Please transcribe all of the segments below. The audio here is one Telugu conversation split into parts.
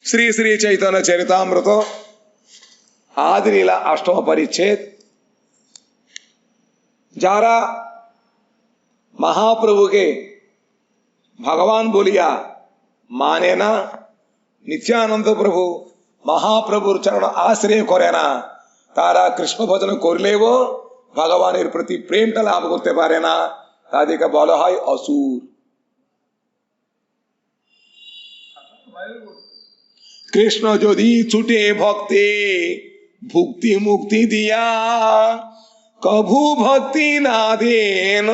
శ్రీ శ్రీ చైతన్య చరితామృత आदिलीला अष्टम परिच्छेद। जारा महाप्रभु के भगवान बोलिया माने ना, नित्यानंद प्रभु महाप्रभु चरण आश्रय करे ना, तारा कृष्ण भजन करलेवो भगवान प्रति प्रेमटा लाभ करते पारे ना, तादेके बला हय असुर। कृष्ण यदि छुटे भक्ति भुक्ति मुक्ति दिया, कभू भक्ति ना देन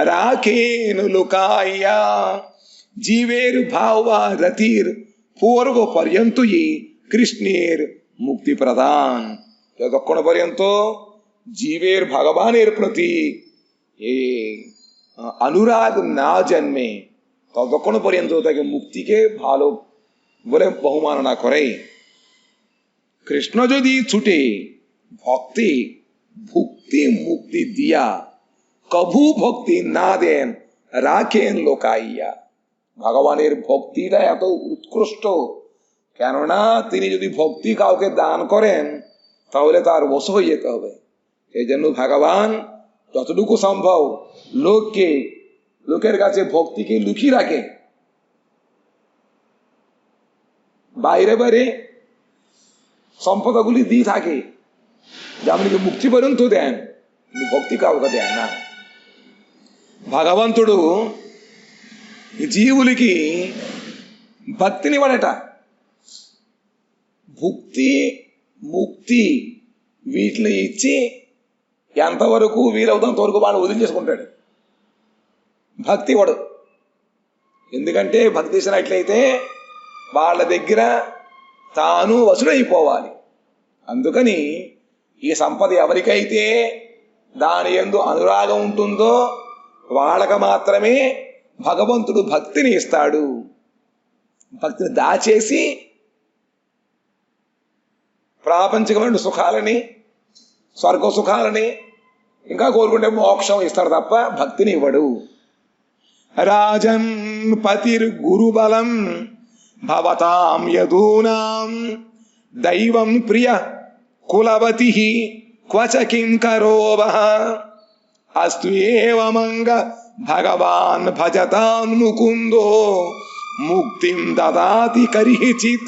राखेन लुकाया। जीवेर भावा रतिर पूर्व पर्यंत ही कृष्णेर मुक्ति प्रदान। যতক্ষণ পর্যন্ত জীবের ভগবানের প্রতি অনুরাগ না জন্মে ততক্ষণ পর্যন্ত তাকে মুক্তিকে ভালো বলে বহুমাননা করে। কৃষ্ণ যদি ছুটে ভক্তি ভুক্তি মুক্তি দিয়া, কভু ভক্তি না দেন রাখেন লোকাইয়া। ভগবানের ভক্তিটা এত উৎকৃষ্ট, কেননা তিনি যদি ভক্তি কাউকে দান করেন তাহলে তার বশ হয়ে যেতে হবে। এই জন্য ভগবান যতটুকু সম্ভব লোকের কাছে ভক্তিকে লুকিয়ে রাখে। বাইরে বাইরে সম্পদগুলি দিয়ে থাকে, যেমন মুক্তি পর্যন্ত দেন, భక్తి కావుగా দেন না। భగవంతుడు జీవులకి భక్తిని ఇవ్వడట। భుక్తి ముక్తి వీటిని ఇచ్చి ఎంతవరకు వీలవుతాంత వరకు వాడిని వదిలించేసుకుంటాడు, భక్తి ఇవ్వడు। ఎందుకంటే భక్తి ఇచ్చినట్లయితే వాళ్ళ దగ్గర తాను వసుడైపోవాలి। అందుకని ఈ సంపద ఎవరికైతే దాని యందు అనురాగం ఉంటుందో వాళ్ళకి మాత్రమే భగవంతుడు భక్తిని ఇస్తాడు। భక్తిని దాచేసి ప్రాపంచికమైన సుఖాలని స్వర్గ సుఖాలని ఇంకా కోరుకుంటే మోక్షం ఇస్తాడు తప్ప భక్తిని ఇవ్వడు। రాజన్ పతిర్ గురుబలం భవతాం యదూనాం దైవం ప్రియ కులవతి క్వచ కింకరోవః అస్తు ఏవమంగ భగవాన్ భజతాం ముకుందో মুক্তিম দাদাতি করিচিত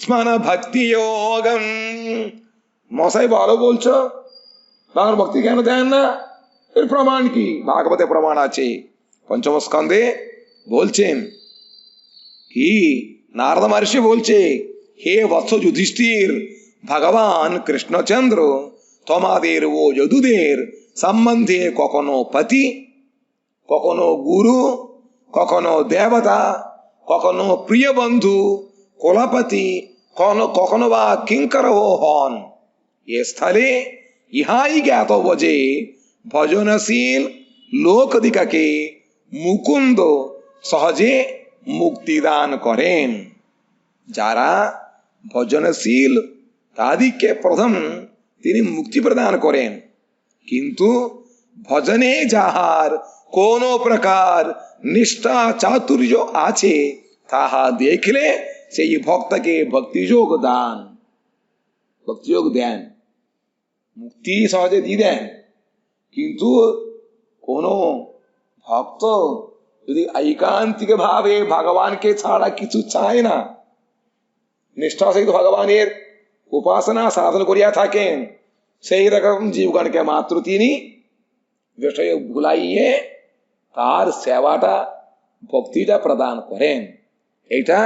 স্মরণ ভক্তি যোগম। মশাই ভালো বলছো, বাংলার ভক্তি কেন দেন না? এর প্রমাণ কি? ভাগবতে প্রমাণ আছে। পঞ্চম স্কন্ধে বলছেন কি, নারদ মহর্ষি বলছে, হে বৎস যুধিষ্ঠির, ভগবান কৃষ্ণচন্দ্র তোমাদের ও যদুদের সম্বন্ধে কখনো পতি, কখনো গুরু, কখনো দেবতা, কখনো প্রিয় বন্ধু কুলপতি, কখনো বা কিঙ্কর হন। এ স্থলে ইহাই জ্ঞাতব্য যে ভজনশীল লোকদিগকে মুকুন্দ সহজে মুক্তিদান করেন। যারা ভজনশীল তাদিকে প্রথম তিনি মুক্তি প্রদান করেন, কিন্তু ভজনে যাহার কোন প্রকার নিষ্ঠা চাতুর্য আছে তাহা দেখলে সেই ভক্তকে ভক্তিযোগ দেন, মুক্তি সহজে দিয়ে দেন। কিন্তু কোন ভক্ত যদি ঐকান্তিক ভাবে ভগবানকে ছাড়া কিছু চায় না, নিষ্ঠা সহিত ভগবানের উপাসনা সাধন করিয়া থাকেন, সেই রকম জীবগণকে মাত্র তিনি বিষয় ভুলাইয়ে তার সেবাটা ভক্তিটা প্রদান করেন। এটা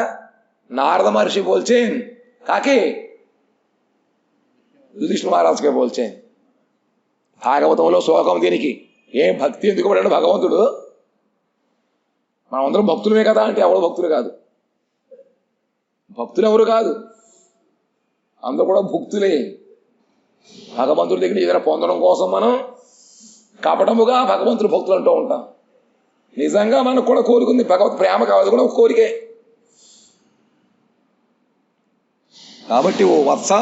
নারদ মহর্ষি বলছেন কাকে? యుధిష్ఠిర మహారాజుకే বলছেন। భాగవతంలో శ్లోకం దీనికి ఏం భక్తి ఎందుకు పడాడు భగవంతుడు? మనం అందరం భక్తులమే కదా అంటే ఎవరు భక్తులు కాదు, భక్తులు ఎవరు కాదు, అందరూ కూడా భుక్తులే। భగవంతుడి దగ్గర ఏదైనా పొందడం కోసం మనం కపటముగా భగవంతుడు భక్తులు అంటూ ఉంటాం। నిజంగా మనకు కూడా కోరుకుంది భగవత్ ప్రేమ కావాలి, కూడా ఒక కోరికే। కాబట్టి ఓ వత్స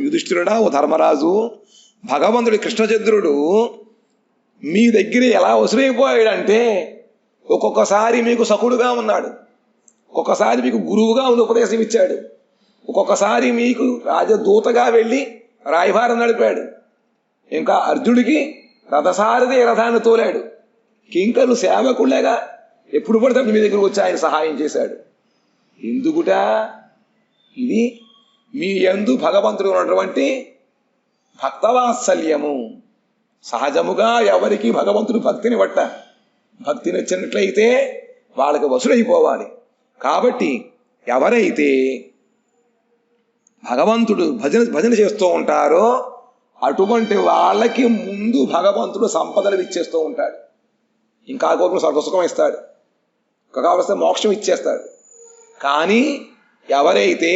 యుధిష్ఠిరుడా, ఓ ధర్మరాజు, భగవంతుడి కృష్ణచంద్రుడు మీ దగ్గర ఎలా వసురైపోయాడంటే ఒక్కొక్కసారి మీకు సఖుడుగా ఉన్నాడు, ఒక్కొక్కసారి మీకు గురువుగా ఉండి ఉపదేశం ఇచ్చాడు, ఒక్కొక్కసారి మీకు రాజదూతగా వెళ్ళి రాయభారం నడిపాడు. ఇంకా అర్జునుడికి రథసారథి రథాన్ని తోలాడు. కింకర్లు సేవకుళ్ళేగా ఎప్పుడు పడితే మీ దగ్గరకు వచ్చి ఆయన సహాయం చేశాడు. ఎందుకుట? ఇది మీ యందు భగవంతుడు ఉన్నటువంటి భక్తవాత్సల్యము. సహజముగా ఎవరికి భగవంతుడు భక్తిని పట్ట, భక్తి నచ్చినట్లయితే వాళ్ళకి వసుడైపోవాలి. కాబట్టి ఎవరైతే భగవంతుడు భజన చేస్తూ ఉంటారో అటువంటి వాళ్ళకి ముందు భగవంతుడు సంపదలు ఇచ్చేస్తూ ఉంటాడు. ఇంకా కోరుకుని స్వర్గసుఖం ఇస్తాడు, కావలసిన మోక్షం ఇచ్చేస్తాడు. కానీ ఎవరైతే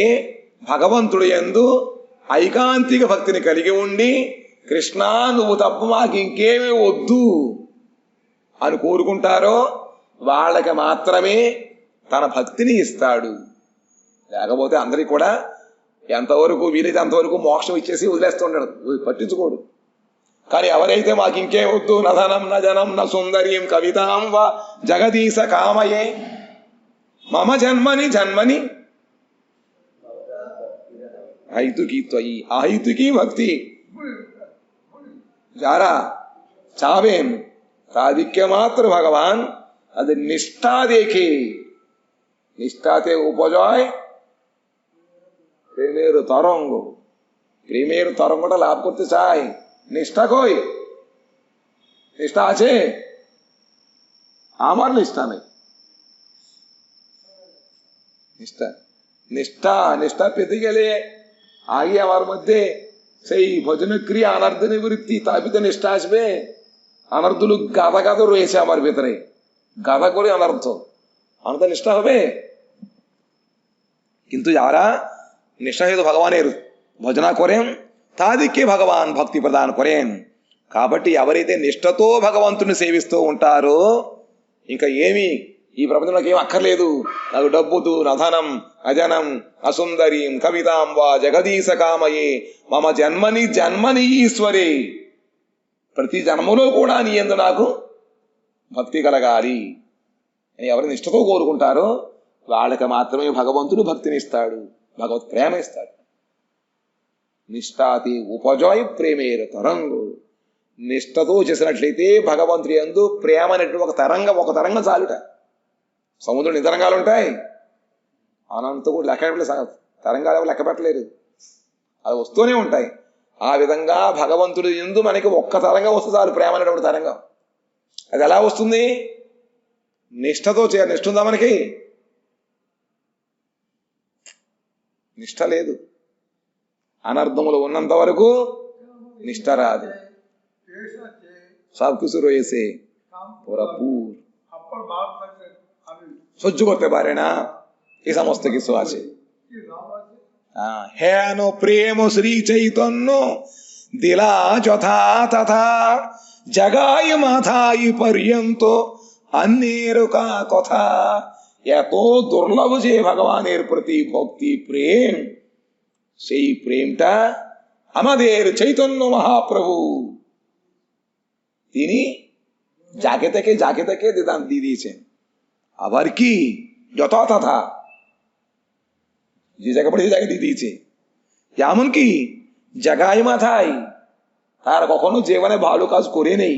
భగవంతుడు యందు ఐకాంతిక భక్తిని కలిగి ఉండి కృష్ణ నువ్వు తప్ప మాకు ఇంకేమీ వద్దు అని కోరుకుంటారో వాళ్ళకి మాత్రమే తన భక్తిని ఇస్తాడు. లేకపోతే అందరికి కూడా ఎంతవరకు వీలైతే అంతవరకు మోక్షం ఇచ్చేసి వదిలేస్తూ ఉంటాడు, పట్టించుకోడు. కానీ ఎవరైతే మాకు ఇంకే వద్దు, నధనం న జనం న సుందరీం కవితాం వా జగదీశ కామయే మమ జన్మని జన్మని హైతుకి త్వయి అహైతుకి భక్తి যারা চাবেন তাদেরকে মাত্র ভগবান তাদের নিষ্ঠা দেখে, নিষ্ঠাতে উপজয় প্রেমের তরঙ্গ, প্রেমের তরঙ্গটা লাভ করতে চাই। নিষ্ঠা কই? নিষ্ঠা আছে? আমার নিষ্ঠা নেই। নিষ্ঠা নিষ্ঠা নিষ্ঠা পেতে গেলে আগে আমার মধ্যে সেই ভজনক্রিয়া অনার্ধ নিবৃত্তি, তারপরে নিষ্ঠা আসবে। অনার্ধ গাদা গাদা রয়েছে আমার ভেতরে, গাদা করে অনার্ধ, অনার্ধ নিষ্ঠা হবে। কিন্তু যারা নিষ্ঠাসহিত ভগবানের ভজনা করেন তাদেরকে ভগবান భక్తి ప్రదానం করেন। కాబట్టి ఎవరైతే నిష్ఠతో భగవంతుని సేవిస్తూ ఉంటారో ఇంకా ఏమి ఈ ప్రపంచంలోకి ఏమి అక్కర్లేదు, నాకు డబ్బుదు నధనం అజనం అసుందరీం కవితాం వా జగదీశ కామయే మమ జన్మని జన్మని ఈశ్వరే, ప్రతి జన్మలో కూడా నీ యందు నాకు భక్తి కలగాలి అని ఎవరు నిష్ఠతో కోరుకుంటారో వాళ్ళకి మాత్రమే భగవంతుడు భక్తిని ఇస్తాడు, భగవత్ ప్రేమ ఇస్తాడు। నిష్ఠాతి ఉపజాయ్ ప్రేమేర తరంగు, నిష్ఠతో చేసినట్లయితే భగవంతుడి యందు ప్రేమ అనేటువంటి ఒక తరంగం చాలుట। సముద్రం ఎన్ని తరంగాలు ఉంటాయి? అనంత కూడా లెక్క పెట్టలేదు, తరంగాలు లెక్క పెట్టలేరు, అది వస్తూనే ఉంటాయి। ఆ విధంగా భగవంతుడి యందు మనకి ఒక్క తరంగం వస్తే చాలు, ప్రేమ అనేటువంటి తరంగం। అది ఎలా వస్తుంది? నిష్ఠతో చేయాలి। నిష్ఠ ఉందా మనకి? నిష్ఠ లేదు। అనర్థములు ఉన్నంత వరకు నిష్ఠ రాదు। সব কিছু রয়েছে পুরোপুর সহ্য করতে পারে না, এই সমস্ত কিছু আছে। হেন প্রেম শ্রী চৈতন্য দিলা যথা তথা জগায় মাথায় পর্যন্ত অন্যের কথা। এত দুর্লভ যে ভগবানের প্রতি ভক্তি প্রেম, সেই প্রেমটা আমাদের চৈতন্য মহাপ্রভু তিনি যাকে তাকে দান দিয়ে দিয়েছেন। আবার কি যথাতথা যে জায়গা পড়ে জায়গা দিয়ে দিয়েছে। এমনকি জায়গায় মাথায় তার কখনো জীবনে ভালো কাজ করে নেই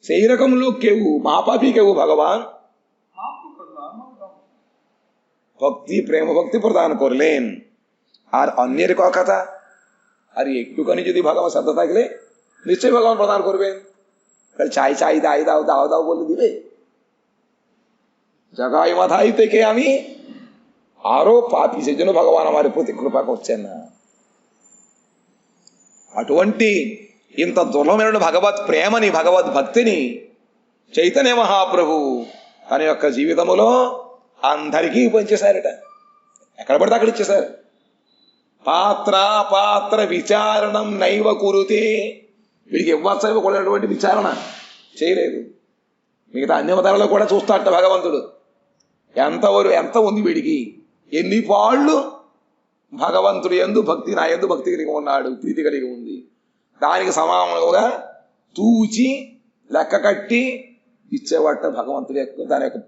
সেই রকম লোক কেউ, মহাপাপী কেউ ভগবান ভক্তি প্রেম ভক্তি প্রদান করলেন। আর অন্যের কথা, আর একটুখানি যদি ভগবান শ্রদ্ধা থাকলে নিশ্চয়ই ভগবান প্রদান করবেন। চাই চাই দাই দাও দাও দাও বলে দিবে। জায়গায় মাথায় থেকে আমি আরো পাপি, সেই জন্য ভগবান আমার প্রতি কৃপা করছেন না। అటువంటి ఇంత దుర్లభమైన భగవత్ ప్రేమని, భగవద్ భక్తిని చైతన్య మహాప్రభు తన యొక్క జీవితములో అందరికీ పంచేశారట। ఎక్కడ పడితే అక్కడ ఇచ్చేశారు। పాత్ర పాత్ర విచారణం నైవ కురుతే, వీడికి ఇవ్వచ్చని కూడినటువంటి విచారణ చేయలేదు। మిగతా అన్ని అవతారాల్లో కూడా చూస్తాట భగవంతుడు ఎంత ఉంది వీడికి, ఎన్ని పాళ్ళు భగవంతుడు యందు భక్తి, నా యందు భక్తి కలిగి ఉన్నాడు, ప్రీతి కలిగి ఉంది, దానికి సమానంగా తూచి లెక్క కట్టి ఇచ్చేవాట భగవంతుడి యొక్క దాని యొక్క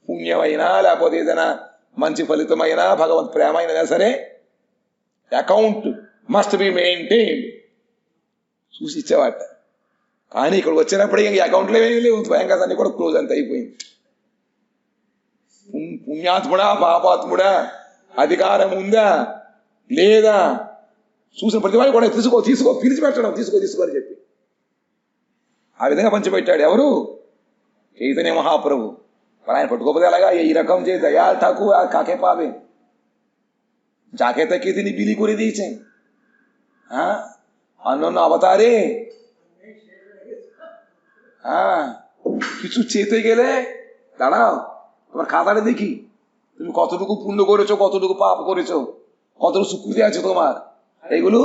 పుణ్యమైనా లేకపోతే ఏదైనా మంచి ఫలితమైనా భగవంతు ప్రేమ అయినా సరే అకౌంట్ మస్ట్ బి మెయింటైన్డ్ చూసి ఇచ్చేవాట. కానీ ఇక్కడ వచ్చినప్పుడు ఇంక అకౌంట్లో ఏమీ లేవు, భయంకర అన్ని కూడా క్లోజ్ అంత అయిపోయింది. పుణ్యాత్ముడా పాపాత్ముడా, అధికారం ఉందా లేదా చూసిన ప్రతి వాడు కూడా తీసుకో తీసుకో పిలిచి పెట్టడం, తీసుకో అని చెప్పి ఆ విధంగా పంచిపెట్టాడు. ఎవరు? చైతన్య మహాప్రభు. మరి ఆయన పట్టుకోకపోతే అలాగా ఈ రకం যে দয়াল ঠাকুর আর কাকে পাবে, যাকে তাকে তিনি বিলি করে দিয়েছেন। হ্যাঁ, অন্যান্য অবতারে হ্যাঁ কিছু চেতে গেলে দাঁড়াও তোমার খাতাটা দেখি তুমি কতটুকু পুণ্য করেছো, কতটুকু পাপ করেছো, কতটুকু সুকৃতি আছে তোমার, এইগুলো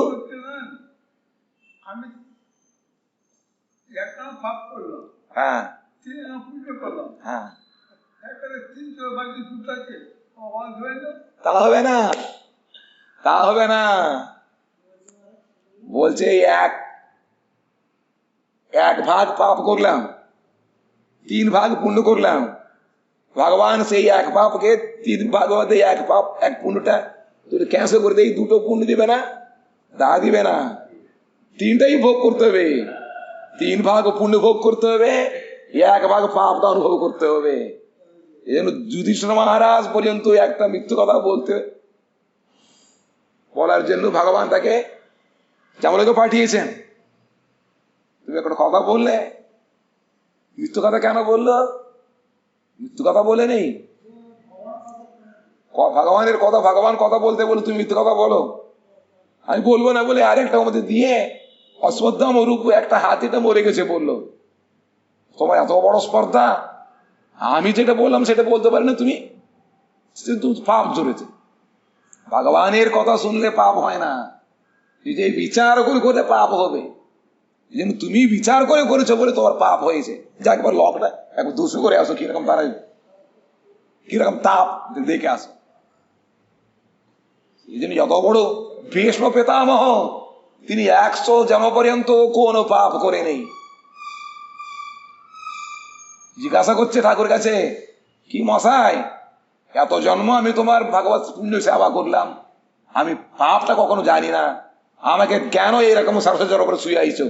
হ্যাঁ হ্যাঁ তা হবে না, তা হবে না। বলছে এক ভাগ পাপ করলাম, 3 ভাগ পুণ্য করলাম, ভগবান সেই এক পাপকে 3 ভাগ মধ্যে এক পাপ এক পুণ্যটা তুই ক্যান্সেল করে দেই, 2টো পুণ্য দিবে না, দিবে না, 3টাই ভোগ করতে হবে। 3 ভাগ পুণ্য ভোগ করতে হবে, 1 ভাগ পাপ অনুভব করতে হবে। এই জন্য যুধিষ্ঠির মহারাজ পর্যন্ত একটা মিথ্যু কথা বলার জন্য ভগবান তাকে যমলোকে পাঠিয়েছেন। তুমি একটা কথা বললে, মিথ্যু কথা কেন বললো? মিথ্যু কথা বলে নেই, ভগবানের কথা, ভগবান কথা বলতে বলে তুমি মিথ্যু কথা বলো। আমি বলবো না বলে আরেকটা মধ্যে দিয়ে অশ্বত্থাম রূপ একটা হাতিটা মরে গেছে বললো। তোমার এত বড় স্পর্ধা, আমি যেটা বললাম সেটা বলতে পারি না তুমি, কিন্তু পাপ জড়েছে। ভগবানের কথা শুনলে পাপ হয় না, নিজে বিচার করে পাপ হবে। এই জন্য তুমি বিচার করেছো বলে তোমার পাপ হয়েছে। যা একবার লকটা একবার দুশো করে আসো, কিরকম তারা কিরকম তাপ দেখে আসো। এই জন্য যত বড় ভীষ্ম পিতামহ, তিনি 100 জন্ম পর্যন্ত কোনো পাপ করে নেই। জিজ্ঞাসা করছে ঠাকুর কাছে, কি মশাই এত জন্ম আমি তোমার ভাগবত পুণ্য সেবা করলাম, আমি পাপটা কখনো জানি না, আমাকে কেন এরকম সরস্বতীর উপরে শুয়ে আইছো?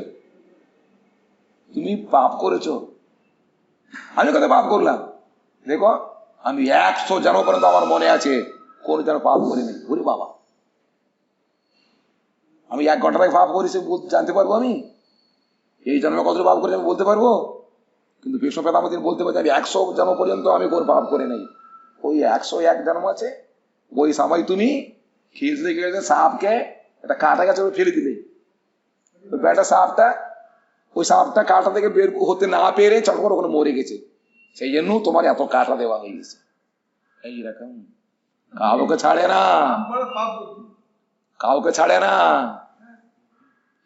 তুমি পাপ করেছো? আমি কত পাপ করলাম? দেখো আমি 100 জন্ম পর্যন্ত আমার মনে আছে কোন যেন পাপ করিনি। বলি বাবা, আমি 1 ঘন্টা থেকে পাপ করেছি জানতে পারবো? আমি এই জন্মে কত পাপ করেছি আমি বলতে পারবো? কিন্তু বিষ্ণু পিতামহ তিনি বলতে পারছি আমি 100 জন্ম পর্যন্ত আমি কোন পাপ করে নেই। ওই 101 জন্ম আছে, ওই সময় তুমি খেলতে খেলতে সাপকে একটা কাঁটা গাছে ফেলে দিলে, বেটা সাপটা ওই সাপটা কাঁটা থেকে বের হতে না পেরে চট করে ওখানে মরে গেছে, সেই জন্য তোমার এত কাঁটা দেওয়া হয়ে গেছে। এইরকম কাউকে ছাড়ে না, কাউকে ছাড়ে না।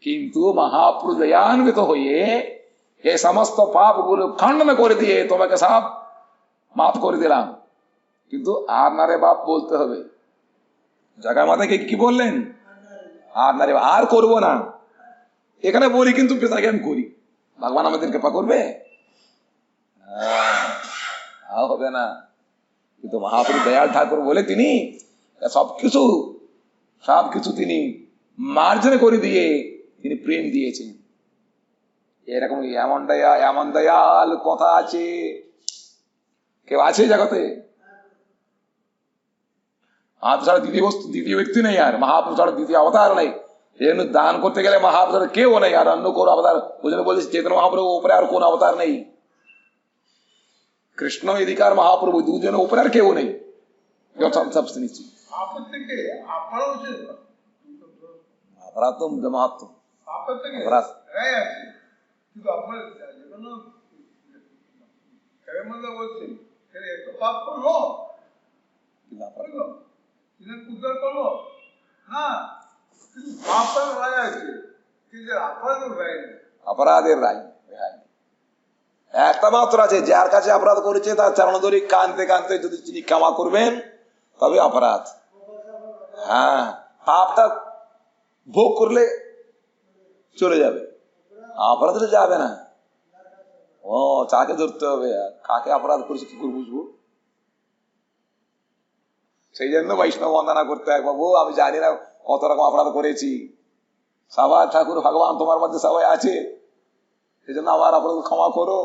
কিন্তু মহাপুরুষ দয়ান্বিত হয়ে এই সমস্ত পাপ গুলো খণ্ডন করে দিয়ে তোমাকে সব মাফ করে দিলাম। কিন্তু আর না রে বাপ বলতে হবে। জায়গা মাতাকে কি বললেন? আর না রে, আর করবো না। এখানে বলি কিন্তু পেশাকে আমি করি, ভগবান আমাদের কৃপা করবে? হবে না। কিন্তু মহাপুরুষ দয়াল ঠাকুর বলে তিনি সবকিছু তিনি মার্জন করে দিয়ে তিনি প্রেম দিয়েছেন। এরকম এমন দয়াল কথা আছে কেউ আছে জগতে? মহাপুরুষ ছাড়া দ্বিতীয় ব্যক্তি নেই, আর মহাপুরুষ ছাড়া দ্বিতীয় অবতার নেই। এই জন্য দান করতে গেলে মহাপুরুষ কেউ নেই, আর অন্য কোন অবতার ওই জন্য বলেছে চেতন মহাপ্রভু উপরে আর কোন অবতার নেই। কৃষ্ণ এদিকার মহাপ্রভু দুজনের উপরে আর কেউ নেই। অপরাধের রায় একটা মাত্র আছে, যার কাছে অপরাধ করেছে তার চরণ ধরে কানতে কানতে যদি তিনি ক্ষমা করবেন তবে অপরাধ। হ্যাঁ, পাপটা ভোগ করলে চলে যাবে, অপরাধ যাবে না। ও তাকে ধরতে হবে, কাকে অপরাধ করেছে কি করে বুঝবো? সেই জন্য বৈষ্ণব বন্দনা করতে হয়। বাবু আমি জানি না কত রকম অপরাধ করেছি। সবার ঠাকুর ভগবান তোমার মধ্যে সবাই আছে, এই জন্য আমার অপরাধ ক্ষমা করো।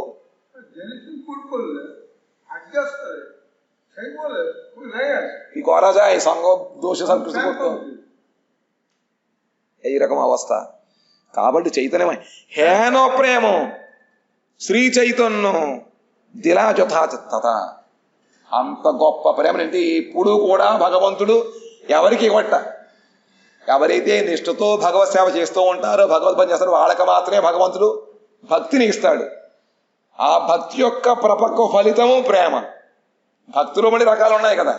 কি করা যায়, সঙ্গ দোষে সব কিছু করতে হবে, এইরকম అవస్థ। కాబట్టి చైతన్యమై హేన ప్రేమ శ్రీ చైతన్య దిలా యథాతథ. అంత గొప్ప ప్రేమనంటే ఇప్పుడు కూడా భగవంతుడు ఎవరికి ఇవ్వట. ఎవరైతే నిష్ఠతో భగవత్ సేవ చేస్తూ ఉంటారో, భగవద్ భజన చేస్తారో వాళ్ళకి మాత్రమే భగవంతుడు భక్తిని ఇస్తాడు. ఆ భక్తి యొక్క ప్రపక్వ ఫలితము ప్రేమ. భక్తులు మళ్ళీ రకాలు ఉన్నాయి కదా,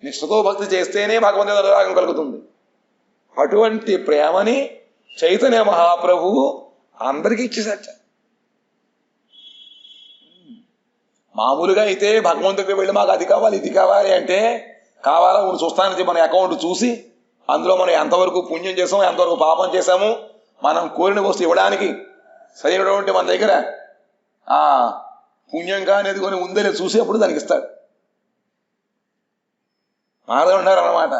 నిష్ఠతో భక్తి చేస్తేనే భగవంతుని అనురాగం కలుగుతుంది. అటువంటి ప్రేమని చైతన్య మహాప్రభువు అందరికీ ఇచ్చేసట. మామూలుగా అయితే భగవంతుడికి వెళ్ళి మాకు అది కావాలి ఇది కావాలి అంటే, కావాలా ఊరు చూస్తానని మన అకౌంట్ చూసి అందులో మనం ఎంతవరకు పుణ్యం చేసాము ఎంతవరకు పాపం చేశాము, మనం కోరిన వస్తువు ఇవ్వడానికి సరైనటువంటి మన దగ్గర ఆ పుణ్యం కానిది కొని ఉందని చూసి అప్పుడు దానికి ఇస్తాడు. మాధవ ఉన్నారు అన్నమాట.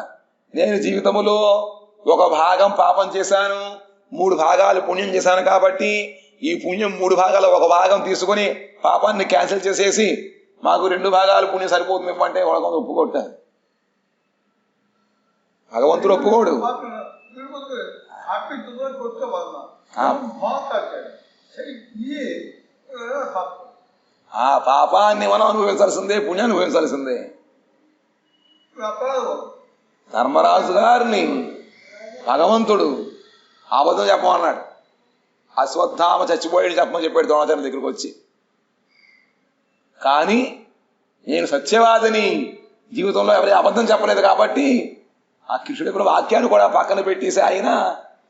నేను జీవితంలో ఒక భాగం పాపం చేశాను, 3 భాగాలు పుణ్యం చేశాను కాబట్టి ఈ పుణ్యం 3 భాగాలు ఒక భాగం తీసుకుని పాపాన్ని క్యాన్సిల్ చేసేసి మాకు 2 భాగాలు పుణ్యం సరిపోతుంది అంటే వాళ్ళ ఒప్పుకోటారు. భగవంతుడు ఒప్పుకోడు. ఆ పాపాన్ని మనం అనుభవించాల్సిందే, పుణ్యాన్ని అనుభవించాల్సిందే. ధర్మరాజు గారిని భగవంతుడు అబద్ధం చెప్పమన్నాడు. అశ్వత్థామ చచ్చిపోయాడు చెప్పమని చెప్పాడు ద్రోణాచార్య దగ్గరికి వచ్చి. కానీ నేను సత్యవాదిని, జీవితంలో ఎవరి అబద్ధం చెప్పలేదు కాబట్టి ఆ కృష్ణుడి కూడా వాక్యాన్ని కూడా పక్కన పెట్టేసి ఆయన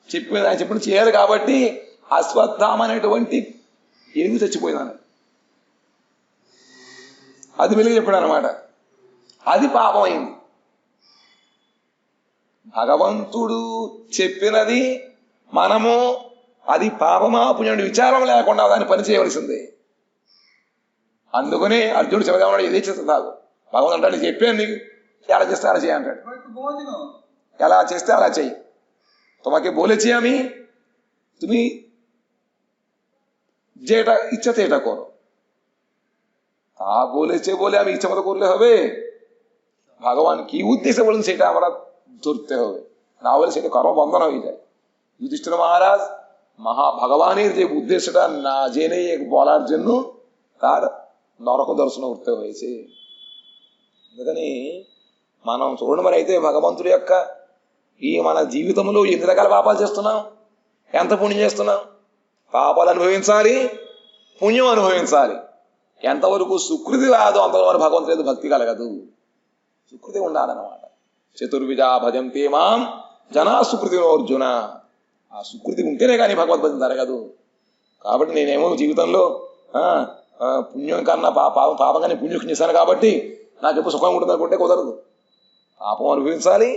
చెప్పిన చేయాలి కాబట్టి అశ్వత్థామ అనేటువంటి ఏమి చచ్చిపోయినాను అది వెలిగి చెప్పాడు అనమాట. అది పాపమైంది. భగవంతుడు చెప్పినది మనము అది పాపమా పుణ్యం విచారం లేకుండా దాన్ని పని చేయవలసిందే. అందుకనే అర్జునుడు చెబుదామన్నాడు, ఇదే చేస్తాడు భగవంతుడు అంటే చెప్పాను నీకు, ఎలా చేస్తే అలా చేయంటాడు. ఎలా చేస్తే అలా చెయ్యి. তোমাকে বলেছি আমি, তুমি যেটা ইচ্ছাতে এটা করো। তা বলেছে বলে আমি ইচ্ছা মতো করলে হবে? ভগবান কি উদ্দেশ্যে বলেন সেটা আমরা ধরতে হবে, না হলে সেটা কর্মবন্ধন হয়ে যায়। যুধিষ্ঠির মহারাজ ভগবানের যে উদ্দেশ্যটা না জেনে বলার জন্য তার నరక దర్శనం করতে হয়েছে। అందుకని మనం చూడండి, మరి అయితే భగవంతుడి యొక్క ఈ మన జీవితంలో ఎన్ని రకాల పాపాలు చేస్తున్నాం, ఎంత పుణ్యం చేస్తున్నాం? పాపాలు అనుభవించాలి, పుణ్యం అనుభవించాలి. ఎంతవరకు సుకృతి రాదో అంతవరకు భగవంతుడి భక్తి కలగదు. సుకృతి ఉండాలన్నమాట. చతుర్విజా భజంతే మాం జనా సుకృతి అర్జున. ఆ సుకృతి ఉంటేనే కానీ భగవద్భజన జరగదు. కాబట్టి నేనేమో జీవితంలో పుణ్యం కన్నా పాపం కానీ పుణ్యం చేశాను కాబట్టి నాకు ఎప్పుడు సుఖం ఉంటుంది అనుకుంటే కుదరదు. పాపం అనుభవించాలి,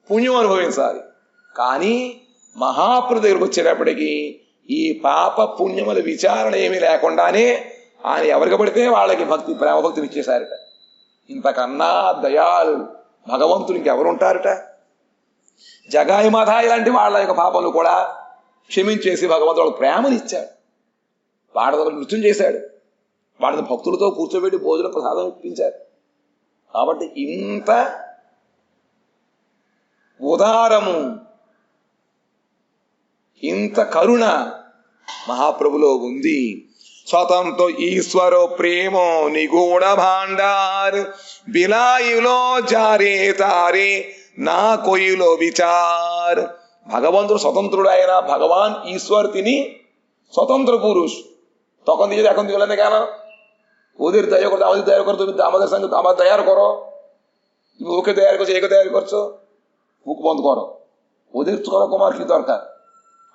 పుణ్యం అనుభవించాలి. కానీ మహాప్రభు దగ్గరకు వచ్చేటప్పటికీ ఈ పాప పుణ్యముల విచారణ ఏమీ లేకుండానే ఆయన ఎవరికి పడితే వాళ్ళకి భక్తి ప్రేమ భక్తిని ఇచ్చేశారట. ఇంతకన్నా దయాలు భగవంతులు ఇంకెవరుంటారట? జగాయి మాధాయి లాంటి వాళ్ళ యొక్క పాపములు కూడా క్షమించేసి భగవంతుడు ప్రేమని ఇచ్చాడు. వాళ్ళ దగ్గర నృత్యం చేశాడు, వాళ్ళని భక్తులతో కూర్చోబెట్టి భోజన ప్రసాదం ఇప్పించారు. కాబట్టి ఇంత ఉదారము, ఇంత కరుణ మహాప్రభులో ఉంది. స్వతంతో ఈశ్వర ప్రేమ నిగూఢ భాండార్ బిలాయిలో జారే తారే నా కొయిలో విచార్. ভগবান স্বতন্ত্র ఆయన ভগবান ঈশ্বর, তিনি স্বতন্ত্র পুরুষ। তখন দিয়ে এখন দিয়ে বলেন কেন ওদের দয়া করতে আমাদের দয়া করো, তুমি আমাদের সঙ্গে আমার দয়ার করো, তুমি ওকে দয়া করছো একে দয়া করছো, মুখ বন্ধ করো, ওদের তোমার কি দরকার?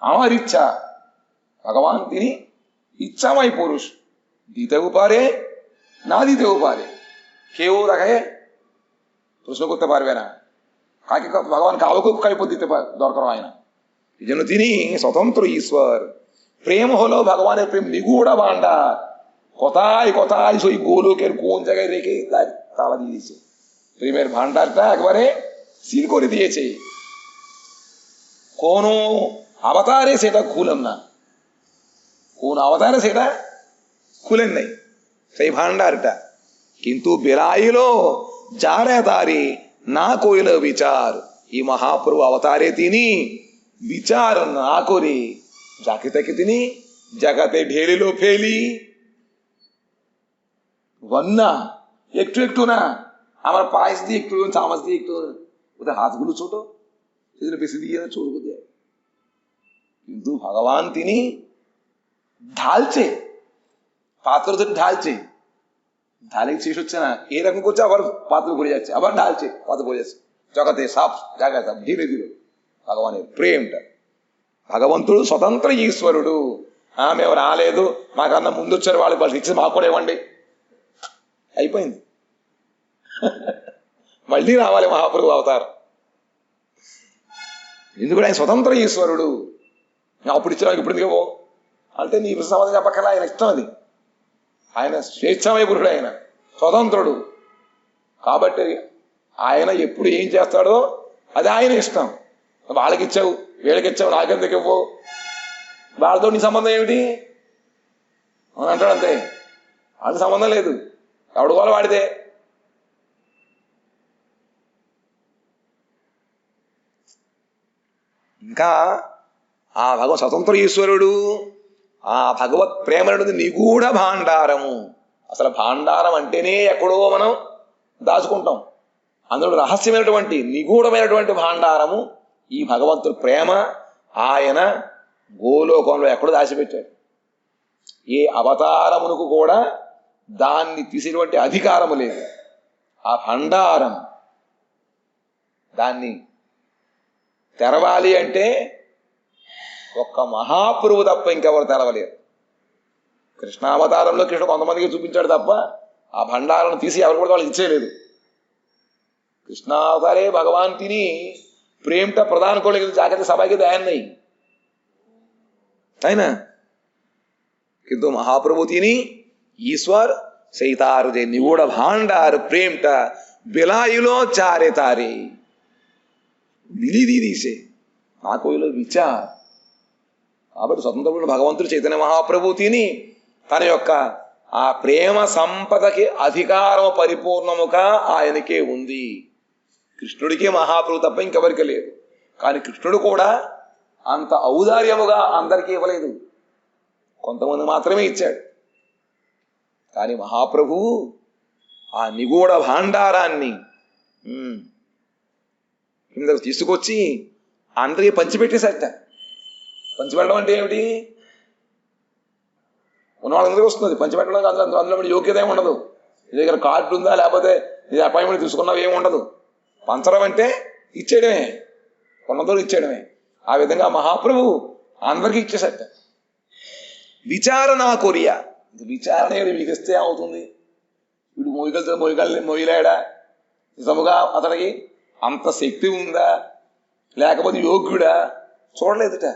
আমার ইচ্ছা। ভগবান তিনি ইচ্ছাময় পুরুষ, দিতেও পারে না দিতেও পারে, কেউ তাকে প্রশ্ন করতে পারবে না। কাকে ভগবান কাউকে কাউকে দিতে দরকার হয় না। এই জন্য তিনি স্বতন্ত্র ঈশ্বর। প্রেম হলো ভগবানের প্রেম নিগূঢ় ভান্ডার। কথায় কথায় সেই গোলকের কোন জায়গায় রেখে তালা দিয়ে দিয়েছে, প্রেমের ভান্ডারটা একবারে সিল করে দিয়েছে। কোনো অবতারে সেটা খুলেন না, কোন অবতারে সেটা খুলেন নাই সেই ভান্ডারটা। কিন্তু বেলাইল যারে তারে না কইল বিচার, এই মহাপ্রভু অবতারে তিনি বিচার না করে যাকে তাকে তিনি জায়গাতে ঢেলিল ফেলি। বন্যা একটু একটু না, আমার পায়েস দিয়ে একটু, চামচ দিয়ে একটু, ওদের হাতগুলো ছোট, সেজন্য বেশি দিয়ে না, ছোট দেয়। কিন্তু ভগবান তিনি ঢালছে, পাত্র ঢালছে, ঢালে শেষ হচ্ছে না, এরকম করছে, আবার পাত্র ভরে যাচ্ছে, আবার ঢালছে, পাত্র ভরে যাচ্ছে, জগতে সব জায়গায় সব ঢেলে দিল భగవాన్ ప్రేమట. భగవంతుడు స్వతంత్ర ఈశ్వరుడు. ఆమె ఎవరు రాలేదు, మాకన్నా ముందు వచ్చారు, వాళ్ళు ఇచ్చి మాకు కూడా ఇవ్వండి, అయిపోయింది. మళ్ళీ రావాలి మహాప్రభు అవతారం. ఎందుకంటే ఆయన స్వతంత్ర ఈశ్వరుడు. అప్పుడు ఇచ్చిన ఇప్పుడు ఎందుకు అంటే నీ సమాధానం చెప్పక్కర్లా, ఆయన ఇష్టం అది. ఆయన స్వేచ్ఛామయ పురుషుడు, ఆయన స్వతంత్రుడు. కాబట్టి ఆయన ఎప్పుడు ఏం చేస్తాడో అది ఆయన ఇష్టం. వాళ్ళకి ఇచ్చావు, వీళ్ళకి ఇచ్చావు, నాకెందుకు ఇవ్వవు, వాళ్ళతో నీ సంబంధం ఏమిటి అని అంటాడు. అంతే, వాళ్ళకి సంబంధం లేదు, ఎవడు వాళ్ళు వాడితే. ఇంకా ఆ స్వతంత్ర ఈశ్వరుడు, ఆ భగవత్ ప్రేమనుడి నిగూఢ భాండారము. అసలు భాండారం అంటేనే ఎక్కడో మనం దాచుకుంటాం, అందులో రహస్యమైనటువంటి నిగూఢమైనటువంటి భాండారము ఈ భగవంతుడి ప్రేమ. ఆయన గోలోకంలో ఎక్కడో దాచిపెట్టాడు. ఏ అవతారమునకు కూడా దాన్ని తీసేటువంటి అధికారము లేదు. ఆ భండారం దాన్ని తెరవాలి అంటే ఒక్క మహాప్రభు తప్ప ఇంకెవరు తెరవలేరు. కృష్ణావతారంలో కృష్ణ కొంతమందికి చూపించాడు తప్ప ఆ భండారం తీసి ఎవరు కూడా వాళ్ళకి ఇచ్చేయలేదు. कृष्णावतारे भगवान तिनी प्रेमटा प्रदान करने के लिए जाकर सभा के दयान नहीं है ना, किंतु महाप्रभु तिनी ईश्वर सैतार जे निगूढ़ भांडार प्रेमटा बिलाइलो चारे तारे बिली दीदी से ना कोई विचार. కాబట్టి స్వతంత్రుడు భగవంతుడు చైతన్య మహాప్రభు తిని తన యొక్క ఆ ప్రేమ సంపదకి అధికారం పరిపూర్ణముగా ఆయనకే ఉంది. కృష్ణుడికి మహాప్రభు తప్ప ఇంకెవరికి లేదు. కానీ కృష్ణుడు కూడా అంత ఔదార్యముగా అందరికీ ఇవ్వలేదు, కొంతమంది మాత్రమే ఇచ్చాడు. కానీ మహాప్రభువు ఆ నిగూఢ భాండారాన్ని కిందకు తీసుకొచ్చి అందరికీ పంచిపెట్టేసట. పంచిపెట్టడం అంటే ఏమిటి? ఉన్నవాళ్ళందరికీ వస్తుంది పంచిపెట్టడం. అందులో యోగ్యత ఏమి ఉండదు, నీ దగ్గర కార్డు ఉందా లేకపోతే నీ అపాయింట్మెంట్ తీసుకున్నావు ఏమి ఉండదు. పంచడం అంటే ఇచ్చేయడమే, ఉన్నదో ఇచ్చేయడమే. ఆ విధంగా మహాప్రభు అందరికీ ఇచ్చేసట. విచారణ కొరియా, విచారణ మీకు ఇస్తే అవుతుంది. వీడు మొయ్యలేడా, నిజముగా అతడికి అంత శక్తి ఉందా లేకపోతే యోగ్యుడా చూడలేదుట.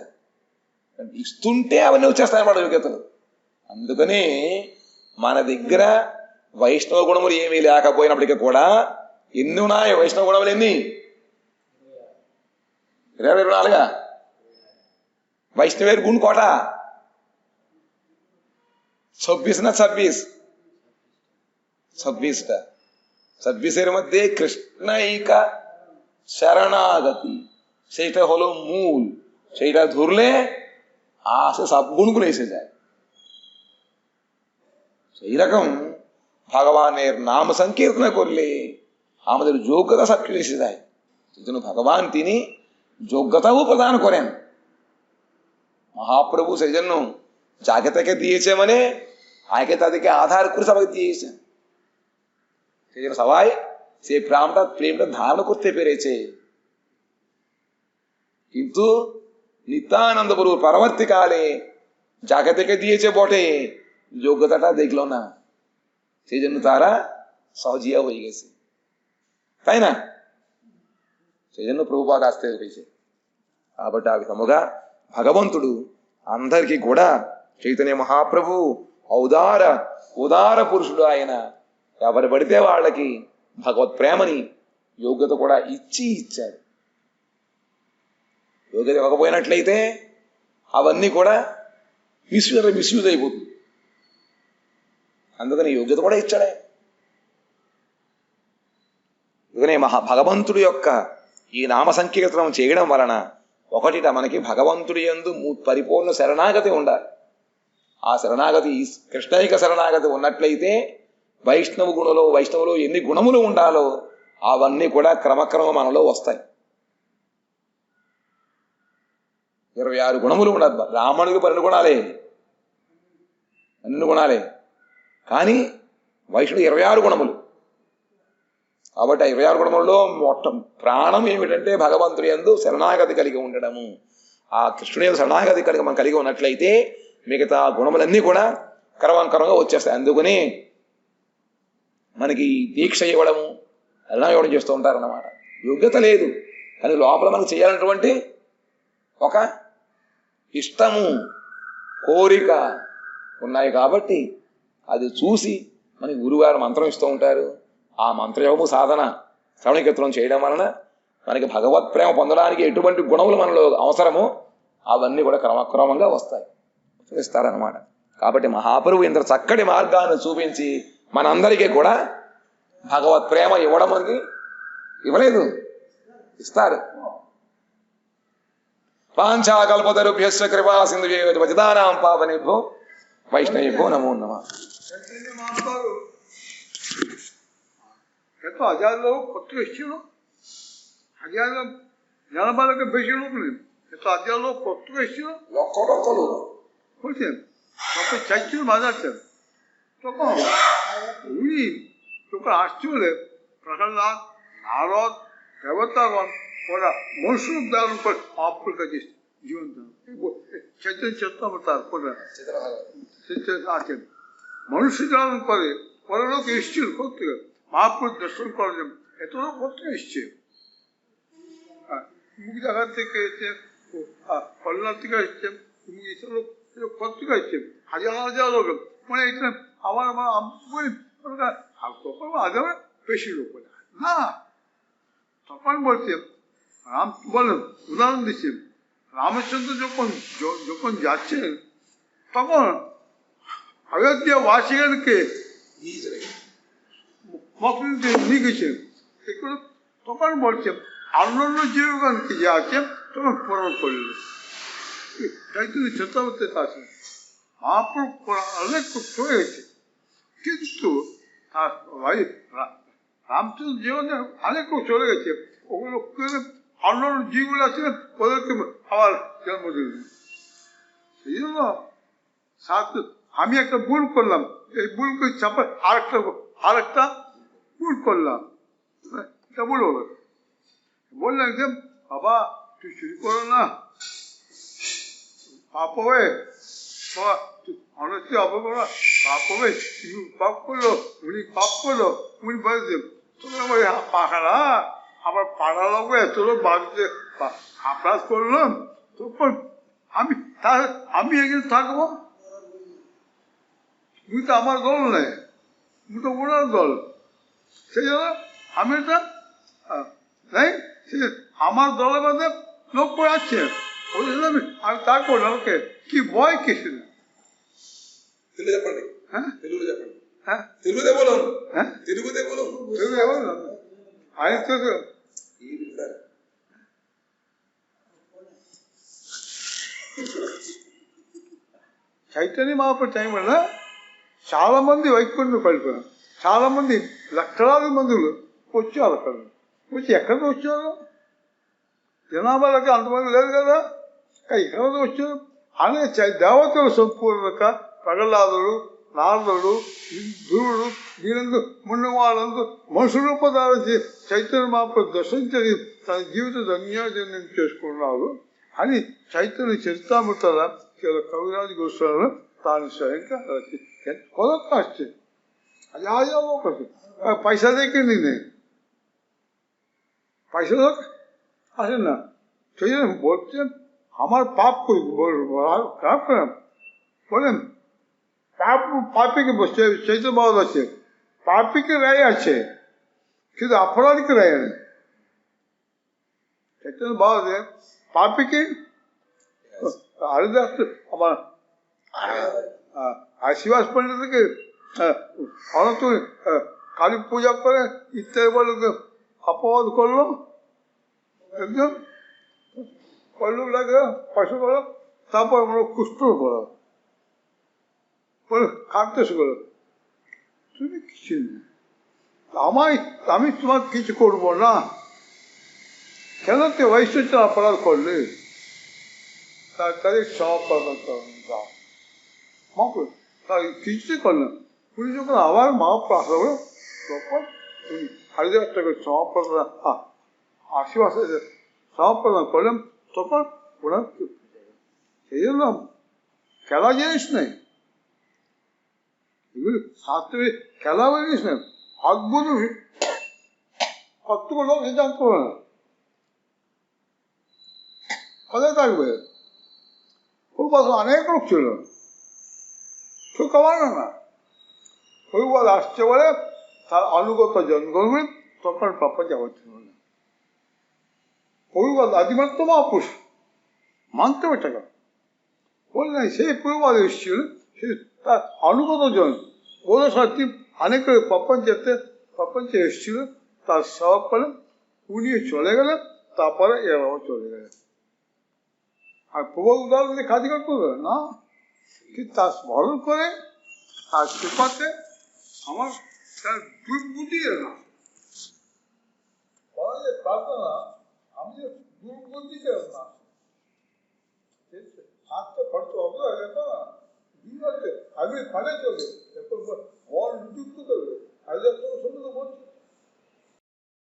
ఇస్తుంటే అవన్నీ వచ్చేస్తాయన్నమాట యోగ్యతలు. అందుకని మన దగ్గర వైష్ణవ గుణములు ఏమీ లేకపోయినప్పటికీ కూడా ఎన్ని ఉన్నాయి వైష్ణవ గుణములు? ఎన్ని? 24 वैष्णवेर गुण कोटा 26 ना 26 मध्य कृष्णैका शरणागति सेटा हलो मूल, सेटा धरले आसे सब गुणगुलो एसे যায়। সেই রকম ভগবানের নাম সংকীর্তন করলে আমাদের যোগ্যতা সব কিছু এসে যায়। সেজন্য ভগবান তিনি যোগ্যতাও প্রদান করেন। মহাপ্রভু সেই জন্য যাকে তাকে দিয়েছে মানে আগে তাদেরকে আধার করে সবাই দিয়েছে। সেই জন্য সবাই সেই প্রেমটা ধারণ করতে পেরেছে। কিন্তু নিত্যানন্দ প্রভু পরবর্তীকালে যাকে তাকে দিয়েছে বটে, যোগ্যতাটা দেখলো না, সেই জন্য তারা সহজিয়া হয়ে গেছে, তাই না? সেই জন্য ప్రభుపాద আসতে হয়েছে। కాబట్టి ఆ విధముగా భగవంతుడు అందరికీ కూడా చైతన్య మహాప్రభు ఉదార పురుషుడు. ఆయన ఎవరు పడితే వాళ్ళకి భగవత్ ప్రేమని యోగ్యత కూడా ఇచ్చాడు। యోగ్యత ఇవ్వకపోయినట్లయితే అవన్నీ కూడా మిస్యూజ్ అయిపోతుంది. అందుకని యోగ్యత కూడా ఇచ్చాడే. అందుకనే భగవంతుడి యొక్క ఈ నామ సంకీర్తనం చేయడం వలన ఒకటిట మనకి భగవంతుడి యందు పరిపూర్ణ శరణాగతి ఉండాలి. ఆ శరణాగతి కృష్ణైక శరణాగతి ఉన్నట్లయితే వైష్ణవులో ఎన్ని గుణములు ఉండాలో అవన్నీ కూడా క్రమక్రమ మనలో వస్తాయి. 26 గుణములు ఉండదు. బ్రాహ్మణుడికి 12 గుణాలే, 12 గుణాలే, కానీ వైష్ణవుడు 26 గుణములు. కాబట్టి 26 గుణములలో ప్రాణం ఏమిటంటే భగవంతుడి యందు శరణాగతి కలిగి ఉండడము. ఆ కృష్ణుడి యందు శరణాగతి మనం కలిగి ఉన్నట్లయితే మిగతా గుణములన్నీ కూడా క్రమంగా వచ్చేస్తాయి. అందుకని మనకి దీక్ష ఇవ్వడము అలా ఇవ్వడం చేస్తూ ఉంటారన్నమాట. యోగ్యత లేదు కానీ లోపల మనకు చేయాలన్నటువంటి ఒక ఇష్టము, కోరిక ఉన్నాయి. కాబట్టి అది చూసి మనకి గురువుగారు మంత్రం ఇస్తూ ఉంటారు. ఆ మంత్రయోగము సాధన శ్రవణకీర్తనం చేయడం వలన మనకి భగవత్ ప్రేమ పొందడానికి ఎటువంటి గుణములు మనలో అవసరమో అవన్నీ కూడా క్రమక్రమంగా వస్తాయి, ఇస్తారనమాట. కాబట్టి మహాప్రభు ఇంత చక్కటి మార్గాన్ని చూపించి మనందరికీ కూడా భగవత్ ప్రేమ ఇవ్వడం మనకి ఇవ్వలేదు, ఇస్తారు. పాంచాకల్పతరుభ్యశ్చ కృపా సింధుభ్యో పతితానాం పావనేభ్యో వైష్ణవేభ్యో నమో నమః. এত হাজার লোক পত্র এসেছিল, হাজার জানাবালাকে বেশি লোক নেই, এত হাজার লোক পত্র এসেছিল, লক্ষ লক্ষ লোক বুঝছেন, সবাই চাইছিল বাজাচ্ছেন। তখন উনি যখন আসছিল প্রহ্লাদ, নারদ, দেবতাগণ ওরা মনস্বরূপ ধারণ করে মহাপ্রভুর কাছে জীবন দান চৈতন্য চৈতন্যতার ওরা আছেন, মনুষ্য ধারণ করে ওরা লোক এসেছিল করতে মহাপুরুষ দর্শন করার জন্য। এত লোক করতে এসছে, মুখ জায়গা থেকে এসছে, কল্যাণ থেকে এসছে, এসব লোক পত্রিকা এসছে, হাজার হাজার লোক। মানে এটা আমার হাজার বেশি লোক বলে না। তখন বলছে রাম বলেন, উদাহরণ দিচ্ছে, রামচন্দ্র যখন যাচ্ছেন তখন অযোধ্যা বাসীগণকে নিয়ে গেছেন। তখন বলছে অন্যান্য জীবগণকে যে আছে তখন প্রণাম করলেন। তাই তুমি চেতাবতে আছে মহাপ্রভু অনেক চলে গেছে, কিন্তু রামচন্দ্র জীবনে অনেক চলে গেছে, ওগুলো অন্যান্য জীবগুলো আছিলেন ওদেরকে আবার জন্ম দিলেন। সেই জন্য আমি একটা ভুল করলাম, এই ভুলকে চাপা আরেকটা ভুল করলাম, এটা ভুল হলো। বললেন যে বাবা তুই চুরি করো না, পাপ হবে, অনেকে অপকরা পাপ হবে, পাপ করলো, উনি পাপ করলো, উনি বলছেন তোমার পাখারা আমার পাড়া লাগবে, এত লোক বাড়িতে আপরাধ করলাম, তখন আমি এখানে থাকবো, তুমি তো আমার দল নেই, তুমি তো ওনার দল। সেই জন্য আমি এটা নেই, আমার দলের মধ্যে লোক পড়াচ্ছে, আমি তা করলাম। ওকে কি ভয় কিছু না। తెలుగు చెప్పండి, తెలుగులో చెప్పండి, తెలుగుదే বলুন, తెలుగుదే বলুন, తెలుగుదే বলুন। ఆయన చైతన్య మహాప్రభు టైం వల్ల చాలా మంది వైకుంఠం పడిపోయారు, చాలా మంది లక్షలాది మందులు వచ్చారు. అక్కడ వచ్చి ఎక్కడికి వచ్చారు, జనాభాలకి అంతమంది లేదు కదా, ఎక్కడికి వచ్చారు అనే దేవతలు సంపూర్ణక ప్రహ్లాదుడు, నారదుడు, ధ్రువుడు వీరందు మొన్న వాళ్ళందరూ మనుషు రూపధారించి చైతన్య మహాప్రభు దర్శించి తన జీవిత ధన్యోజన్యం చేసుకున్నారు అని చైతన్య చరితామృతాల కవిరాజు గోస్వామి తాను స్వయంగా কত আসছে, হাজার লোক আছে, পয়সা দেখে নিনে পয়সা লোক আসে না। সেই জন্য বলছেন আমার পাপ করি খারাপ করেন, বলেন পাপিকে চৈতন্য বাবা আছে, পাপিকে রায় আছে কিন্তু অপরাধীকে রায় নেই। চৈতন্য বাবা পাপিকে হরিদাস আমার আশীর্বাদ পণ্ডিতকে অনন্ত কালী পূজা করে ইত্যাদি বলে অপবাদ করলো, একজন করলো লাগে পয়সা করলো, তারপর আমরা কুষ্ঠ করো কাঁদতে করো, তুমি কিছু নেই আমি তোমার কিছু করবো না, কেন তুই ঐশ্বর্য অপরাধ করলে? তাদের সব তাই কিছুই করলেন। উনি যখন আবার মা প্রার্থনা করলেন তখন উনি হরিদাসটাকে সমাপ্রদান আশীর্বাদ সমাপ্রদান করলেন, তখন ওনার সেই জন্য খেলা জিনিস নেই, এগুলি শাস্ত্রে খেলা জিনিস নেই। অদ্ভুত কতগুলো লোক জানতে পারে না, কোথায় থাকবে? ওর পাশে অনেক লোক ছিল, কেউ কামানো না। ওইবার আসছে বলে তার অনুগত জন করবে, তখন পাপা যাওয়া ছিল না। পূর্বাদ আদিমাত্র মহাপুরুষ মানতে হবে টাকা বললেন, সেই পূর্বাদ এসেছিল, সে তার অনুগত জন ওরা সাথে অনেক প্রপঞ্চে এসেছিল, তার স্বভাব পেলেন, উনি চলে গেলেন, তারপরে এরাও চলে গেলেন। আর প্রবল উদাহরণ দিয়ে কাজ করতে হবে না, কি তার স্মরণ করে তার কৃপাতে আমার তার দুর্বুদ্ধি না প্রার্থনা, আমি যে দুর্বুদ্ধি না হাতটা খরচ হবে না, আগে ফানে চলে মন নিযুক্ত করবে, আগে সমস্ত বলছি